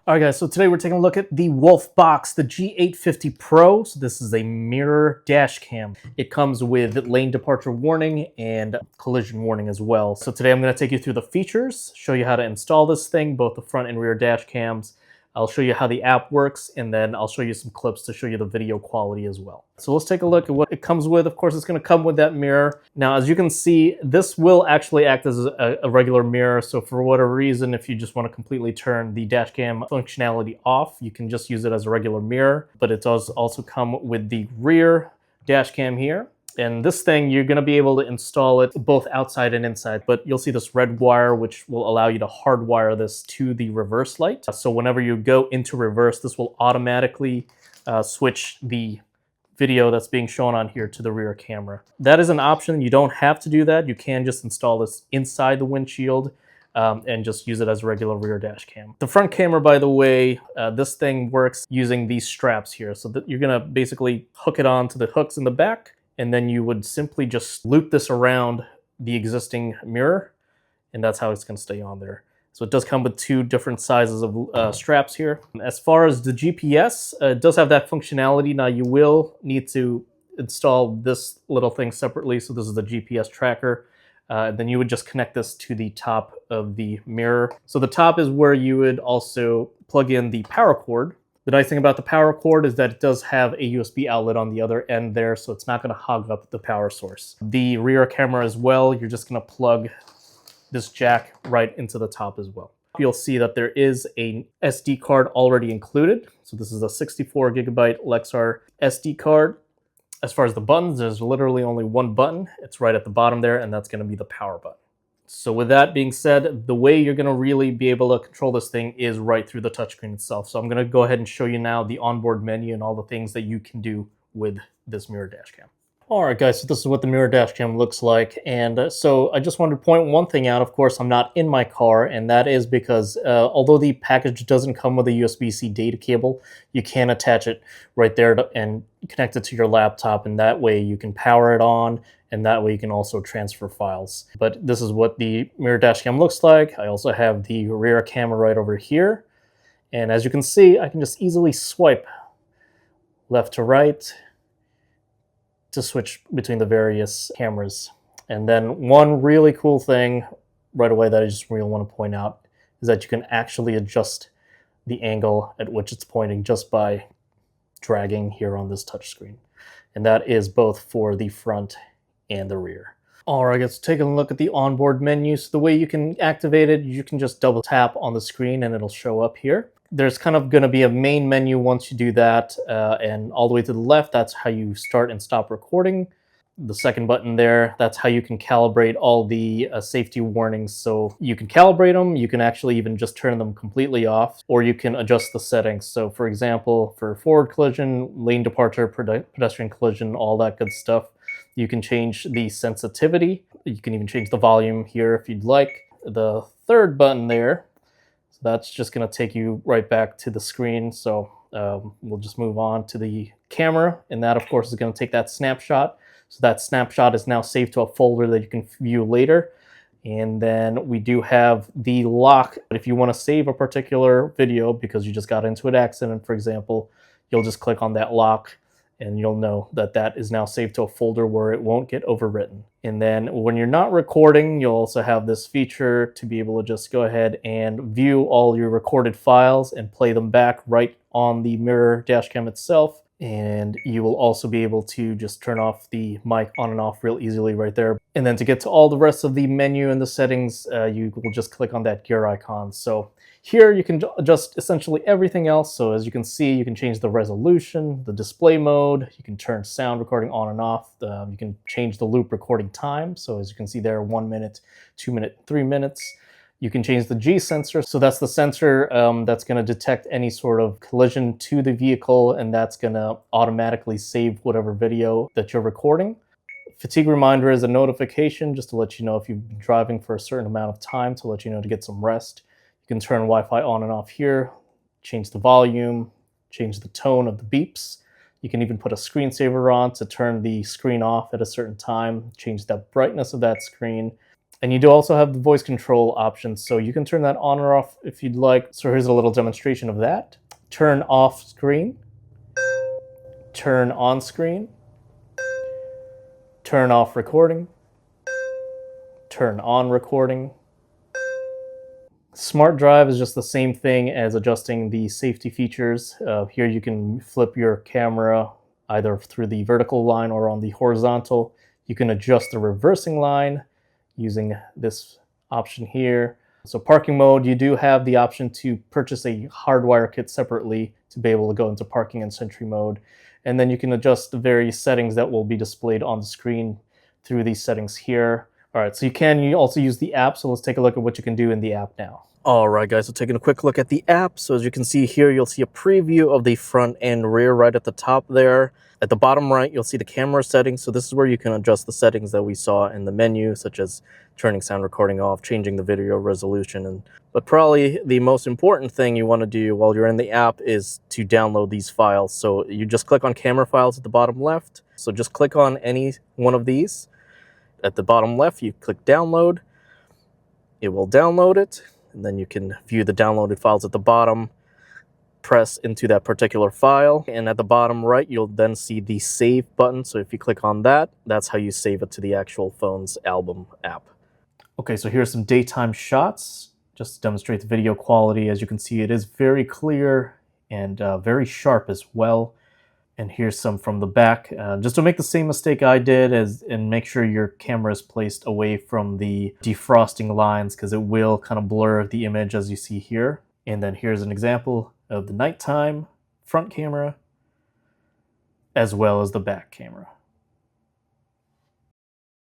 All right, guys, so today we're taking a look at the Wolfbox, the G850 Pro. So this is a mirror dash cam. It comes with lane departure warning and collision warning as well. So today I'm going to take you through the features, show you how to install this thing, both the front and rear dash cams. I'll show you how the app works, and then I'll show you some clips to show you the video quality as well. So let's take a look at what it comes with. Of course, it's going to come with that mirror. Now, as you can see, this will actually act as a regular mirror. So for whatever reason, if you just want to completely turn the dash cam functionality off, you can just use it as a regular mirror. But it does also come with the rear dash cam here. And this thing, you're going to be able to install it both outside and inside, but you'll see this red wire, which will allow you to hardwire this to the reverse light. So whenever you go into reverse, this will automatically switch the video that's being shown on here to the rear camera. That is an option. You don't have to do that. You can just install this inside the windshield and just use it as a regular rear dash cam. The front camera, by the way, this thing works using these straps here. So that you're going to basically hook it on to the hooks in the back, and then you would simply just loop this around the existing mirror, and that's how it's going to stay on there. So it does come with two different sizes of straps here. As far as the GPS, it does have that functionality. Now you will need to install this little thing separately. So this is the GPS tracker. Then you would just connect this to the top of the mirror. So the top is where you would also plug in the power cord. The nice thing about the power cord is that it does have a USB outlet on the other end there, so it's not going to hog up the power source. The rear camera as well, you're just going to plug this jack right into the top as well. You'll see that there is an SD card already included. So this is a 64 gigabyte Lexar SD card. As far as the buttons, there's literally only one button. It's right at the bottom there, and that's going to be the power button. So with that being said, the way you're going to really be able to control this thing is right through the touchscreen itself. So I'm going to go ahead and show you now the onboard menu and all the things that you can do with this mirror dash cam. All right, guys, so this is what the mirror dash cam looks like. And so I just wanted to point one thing out. Of course, I'm not in my car, and that is because although the package doesn't come with a USB-C data cable, you can attach it right there and connect it to your laptop, and that way you can power it on, and that way you can also transfer files. But this is what the mirror dash cam looks like. I also have the rear camera right over here. And as you can see, I can just easily swipe left to right to switch between the various cameras. And then one really cool thing right away that I just really want to point out is that you can actually adjust the angle at which it's pointing just by dragging here on this touchscreen. And that is both for the front and the rear. All right, let's take a look at the onboard menu. So the way you can activate it, you can just double tap on the screen and it'll show up here. There's kind of going to be a main menu once you do that, and all the way to the left, that's how you start and stop recording. The second button there, that's how you can calibrate all the safety warnings. So you can calibrate them, you can actually even just turn them completely off, or you can adjust the settings. So for example, for forward collision, lane departure, pedestrian collision, all that good stuff, you can change the sensitivity. You can even change the volume here if you'd like. The third button there, so that's just going to take you right back to the screen. So we'll just move on to the camera, and that of course is going to take that snapshot. So that snapshot is now saved to a folder that you can view later. And then we do have the lock. If you want to save a particular video because you just got into an accident, for example, you'll just click on that lock and you'll know that that is now saved to a folder where it won't get overwritten. And then when you're not recording, you'll also have this feature to be able to just go ahead and view all your recorded files and play them back right on the mirror dash cam itself. And you will also be able to just turn off the mic on and off real easily right there. And then to get to all the rest of the menu and the settings, you will just click on that gear icon. So here you can adjust essentially everything else. So as you can see, you can change the resolution, the display mode, you can turn sound recording on and off, you can change the loop recording time. So as you can see there, 1 minute, 2 minutes, 3 minutes. You can change the G sensor. So that's the sensor that's going to detect any sort of collision to the vehicle, and that's going to automatically save whatever video that you're recording. Fatigue reminder is a notification just to let you know if you've been driving for a certain amount of time, to let you know to get some rest. You can turn Wi-Fi on and off here, change the volume, change the tone of the beeps. You can even put a screensaver on to turn the screen off at a certain time, change the brightness of that screen. And you do also have the voice control options, so you can turn that on or off if you'd like. So here's a little demonstration of that. Turn off screen, turn on screen, turn off recording, turn on recording. Smart Drive is just the same thing as adjusting the safety features. Here you can flip your camera either through the vertical line or on the horizontal. You can adjust the reversing line using this option here. So parking mode, you do have the option to purchase a hardwire kit separately to be able to go into parking and Sentry mode. And then you can adjust the various settings that will be displayed on the screen through these settings here. All right, so you also use the app. So let's take a look at what you can do in the app now. All right, guys, so taking a quick look at the app. So as you can see here, you'll see a preview of the front and rear right at the top there. At the bottom right, you'll see the camera settings. So this is where you can adjust the settings that we saw in the menu, such as turning sound recording off, changing the video resolution. But probably the most important thing you want to do while you're in the app is to download these files. So you just click on camera files at the bottom left. So just click on any one of these. At the bottom left, you click download. It will download it, and then you can view the downloaded files at the bottom. Press into that particular file, and at the bottom right you'll then see the save button. So if you click on that, that's how you save it to the actual phone's album app. Okay, so here's some daytime shots just to demonstrate the video quality. As you can see, it is very clear and very sharp as well. And here's some from the back. Just don't make the same mistake I did and make sure your camera is placed away from the defrosting lines, because it will kind of blur the image as you see here. And then here's an example of the nighttime front camera as well as the back camera.